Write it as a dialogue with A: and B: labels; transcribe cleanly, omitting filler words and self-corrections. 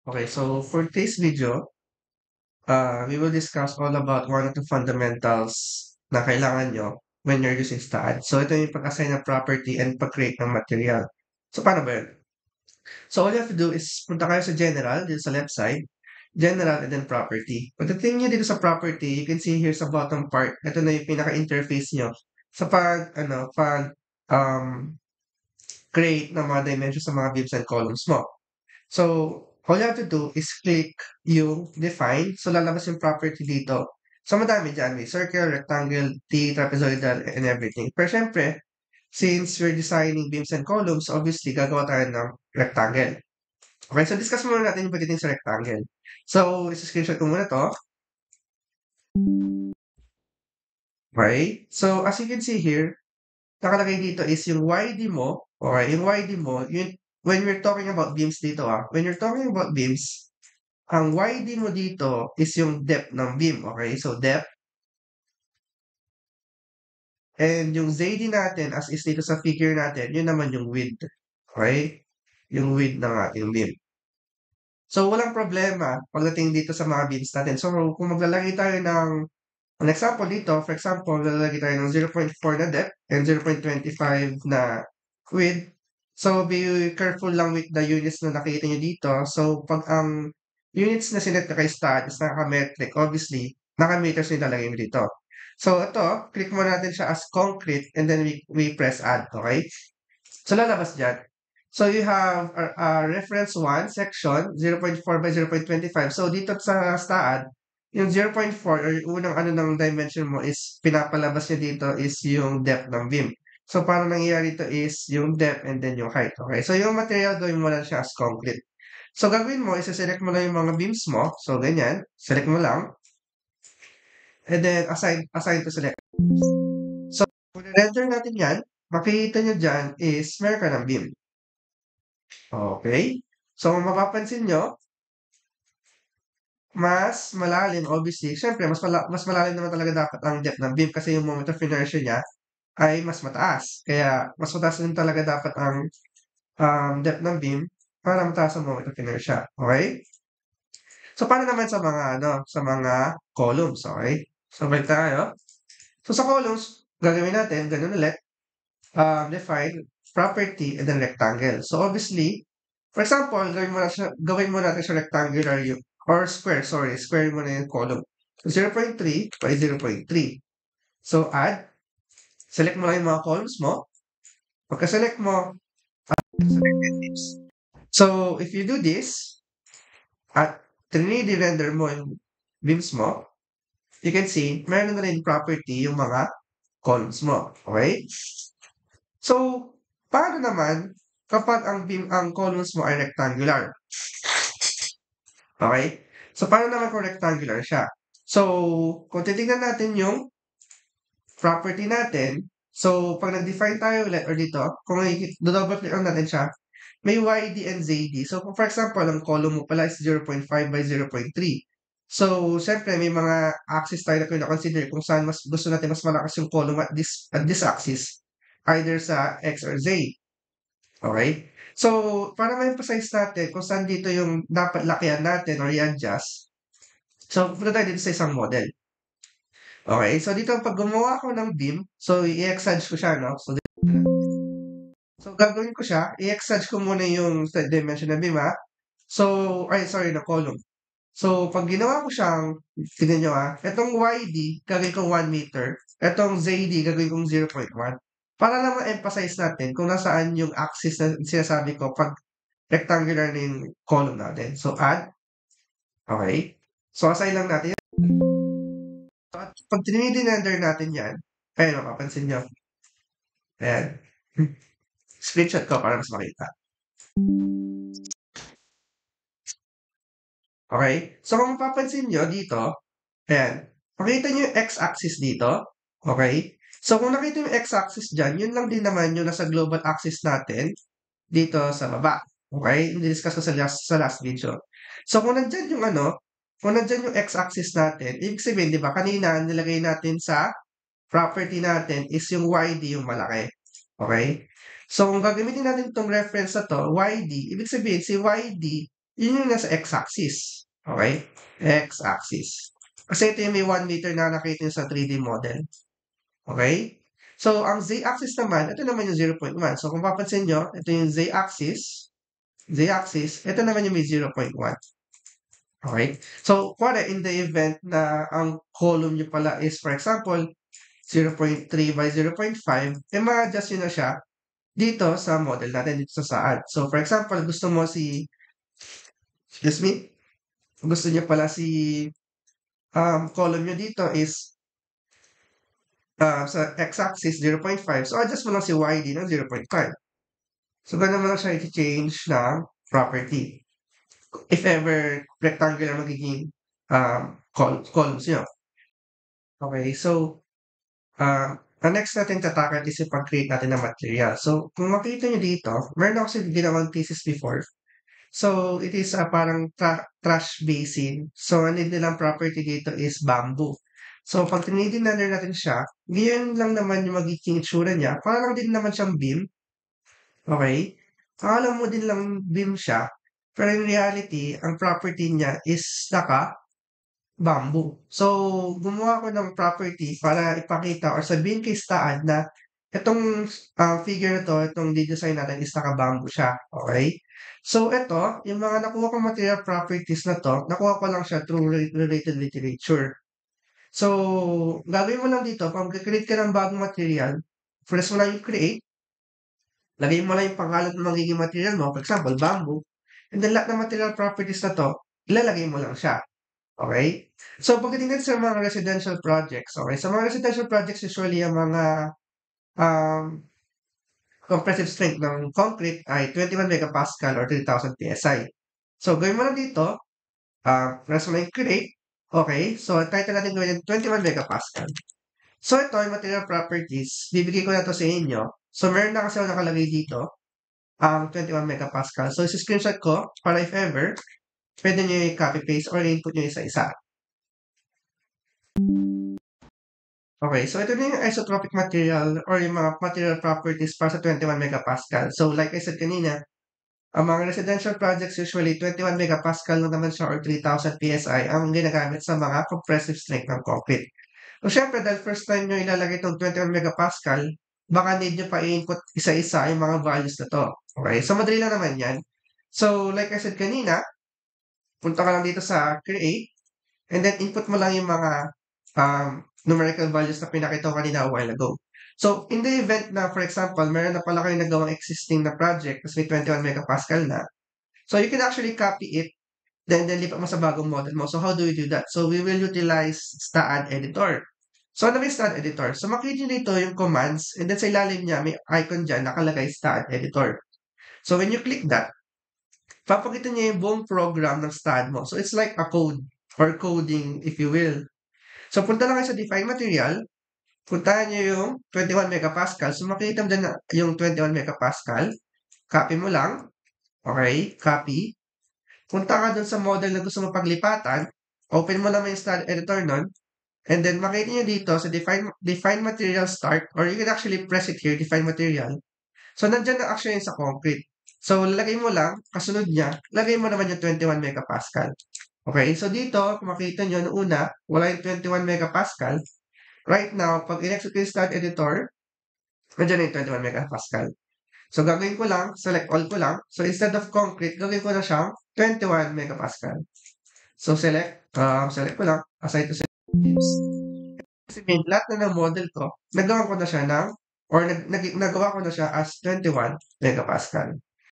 A: Okay, so for today's video, we will discuss all about one of the fundamentals na kailangan nyo when you're using STAAD. So ito yung pag-assign ng property and pag-create ng material. So paano ba yun? So all you have to do is punta kayo sa general, dito sa left side, general and then property. Pagdating nyo dito sa property, you can see here sa bottom part, ito na yung pinaka-interface nyo sa um, create ng mga dimensions sa mga views and columns mo. So, all you have to do is click yung define. So, lalabas yung property dito. So, madami dyan. May circle, rectangle, T, trapezoidal, and everything. Pero syempre, since we're designing beams and columns, obviously, gagawa tayo ng rectangle. Okay, so discuss muna natin yung pagdating sa rectangle. So, isa-screenshot ko muna to. Okay, so as you can see here, nakalagay dito is yung YD mo. Okay, yung YD mo, yun, when we're talking about beams dito when you're talking about beams, ang YD mo dito is yung depth ng beam, okay? So, depth. And yung ZD natin, as is dito sa figure natin, yun naman yung width. Okay? Yung width ng ating beam. So, walang problema pagdating dito sa mga beams natin. So, kung maglalagay tayo ng, an example dito, for example, maglalagay tayo ng 0.4 na depth and 0.25 na width. So, be careful lang with the units na nakikita nyo dito. So, pag ang units na sinet na kay STAAD is naka-metric, obviously, naka-meters na ilalagay mo dito. So, ito, click mo natin siya as concrete and then we press add, okay? So, lalabas dyan. So, you have a reference 1 section, 0.4 by 0.25. So, dito sa STAAD, yung 0.4 or yung unang ano ng dimension mo is pinapalabas niya dito is yung depth ng beam. So, paano nangyayari ito is yung depth and then yung height. Okay? So, yung material, gawin mo lang siya as concrete. So, gagawin mo, isa-select mo lang yung mga beams mo. So, ganyan. Select mo lang. And then, assign to select. So, kung render natin yan, makikita nyo dyan is meron ka ng beam. Okay? So, kung mapapansin nyo, mas malalim, obviously. Siyempre, mas malalim naman talaga dapat ang depth ng beam kasi yung moment of inertia niya ay mas mataas. Kaya, mas mataas din talaga dapat ang depth ng beam para mataas ang moment of inertia. Okay? So, paano naman sa mga, sa mga columns, okay? So, balik tayo. So, sa columns, gagawin natin, ganun ulit, define, property, and then rectangle. So, obviously, for example, gawin mo natin siya rectangular yung, or square, sorry, square mo na yung column. So, 0.3 by 0.3. So, add, select mo lang yung mga columns mo. Pagka-select mo, select edges. So, if you do this, at 3D render mo yung beams mo, you can see, meron na rin property yung mga columns mo. Okay? So, paano naman kapag ang columns mo ay rectangular? Okay? So, paano naman kung rectangular siya? So, kung titignan natin yung property natin, so, pag nag-define tayo ulit or dito, kung double click on natin siya, may YD and ZD. So, kung for example, ang column mo pala is 0.5 by 0.3. So, syempre, may mga axis tayo na consider kung saan mas gusto natin mas malakas yung column at this axis, either sa X or Z. Okay? So, para ma-emphasize natin kung saan dito yung dapat lakihan natin or i-adjust, so, punta tayo dito sa isang model. Okay? So, dito pag gumawa ako ng beam, so, i-exage ko siya, no? So, gagawin ko siya, i-exage ko muna yung dimension ng beam, ha? So, ay, sorry, na column. So, pag ginawa ko siyang, tignan nyo itong YD, gagawin kong 1 meter. Itong ZD, gagawin kong 0.1. Para lang ma-emphasize natin kung nasaan yung axis na sinasabi ko pag rectangular na yung column natin. So, add. Okay. So, assign lang natin yan. So, at pag tinidinender natin yan, ayun, mapapansin nyo. Ayan. Screenshot ko para mas makita. Okay? So, kung mapapansin nyo dito, ayan, makita nyo yung x-axis dito. Okay? So, kung nakita yung x-axis dyan, yun lang din naman yung nasa global axis natin dito sa baba. Okay? Hindi-discuss ko sa last video. So, kung nandyan yung kung nandyan yung x-axis natin, ibig sabihin, di ba, kanina nilagay natin sa property natin is yung YD yung malaki. Okay? So, kung gagamitin natin itong reference na to, YD, ibig sabihin, si YD yun yung nasa x-axis. Okay? X-axis. Kasi ito yung may 1 meter na nakita nyo sa 3D model. Okay? So, ang z-axis naman, ito naman yung 0.1. So, kung papansin nyo, ito yung z-axis, ito naman yung may 0.1. Okay? So, para in the event na ang column nyo pala is, for example, 0.3 by 0.5, ma-adjust nyo na siya dito sa model natin, dito sa saad. So, for example, excuse me, gusto nyo pala column nyo dito is sa x-axis 0.5. So, adjust mo lang si YD ng 0.5. So, ganun mo lang siya i-change ng property. If ever rectangular magiging columns nyo. Okay, so, ang next natin tatakal is yung pag-create natin ng material. So, kung makita nyo dito, meron ako kasi ginawang thesis before. So, it is parang trash basin. So, ano nilang property dito is bamboo. So, pag tinidinner natin siya, ganyan lang naman yung magiging itsura niya. Parang din naman siyang beam. Okay? Akala mo din lang beam siya. Pero in reality, ang property niya is bamboo. So, gumawa ko ng property para ipakita or sabihin kay Staad na itong figure na to, itong design natin is naka-bamboo siya. Okay? So, ito, yung mga nakuha kong material properties na to, nakuha ko lang siya through related literature. So, gagawin mo lang dito, pag create ka ng bagong material, first mo lang yung create, lagay mo lang yung pangalan ng magiging material mo, for example, bamboo, and then lahat ng material properties na to, ilalagay mo lang siya. Okay? So, pagdating natin sa mga residential projects, okay? Sa mga residential projects, usually, ang mga um, compressive strength ng concrete ay 21 megapascal or 3,000 PSI. So, gawin mo lang dito, press mo yung create. Okay? So, title natin gawin yung 21 megapascal. So, ito yung material properties. Bibigay ko na to sa inyo. So, meron na kasi ako nakalagay dito ang 21 megapascal. So, screenshot ko para if ever, pwede nyo i-copy paste or input nyo isa-isa. Okay, so ito na yung isotropic material or yung mga material properties para sa 21 megapascal. So, like I said kanina, ang mga residential projects usually 21 megapascal lang naman siya or 3,000 PSI ang ginagamit sa mga compressive strength ng concrete. So, syempre, dahil first time nyo ilalagay itong 21 megapascal, baka need nyo pa i-input isa-isa yung mga values na to. Okay, so madali lang naman yan. So, like I said kanina, punta ka lang dito sa create, and then input mo lang yung mga numerical values na pinakita ko kanina a while ago. So, in the event na, for example, meron na pala kayo nagawang existing na project, tapos may 21 megapascal na, so you can actually copy it, then lipat mo sa bagong model mo. So, how do we do that? So, we will utilize STAAD editor. So, ano may STAAD editor? So, makikita nyo dito yung commands, and then sa ilalim niya, may icon dyan, nakalagay STAAD editor. So, when you click that, papakita niya yung buong program ng STAAD mo. So, it's like a code or coding, if you will. So, punta lang kayo sa define material, puntahan nyo yung 21 megapascal. So, makikita mo dyan na yung 21 megapascal. Copy mo lang. Okay, copy. Punta ka dun sa model na gusto mo paglipatan. Open mo naman yung style editor nun. And then, makikita nyo dito sa define material start, or you can actually press it here, define material. So, nandyan na actually sa concrete. So, lalagay mo lang, kasunod niya, lagay mo naman yung 21 megapascal. Okay, so dito, kung makita nyo, noong una, wala yung 21 megapascal. Right now, pag in-execute yung start editor, nandiyan na yung 21 megapascal. So, gagawin ko lang, select all ko lang. So, instead of concrete, gagawin ko na siyang 21 megapascal. So, select ko lang, assign to tips. Kasi lahat na ng model ko, nagawa ko na siya nagawa ko na siya as 21 megapascal.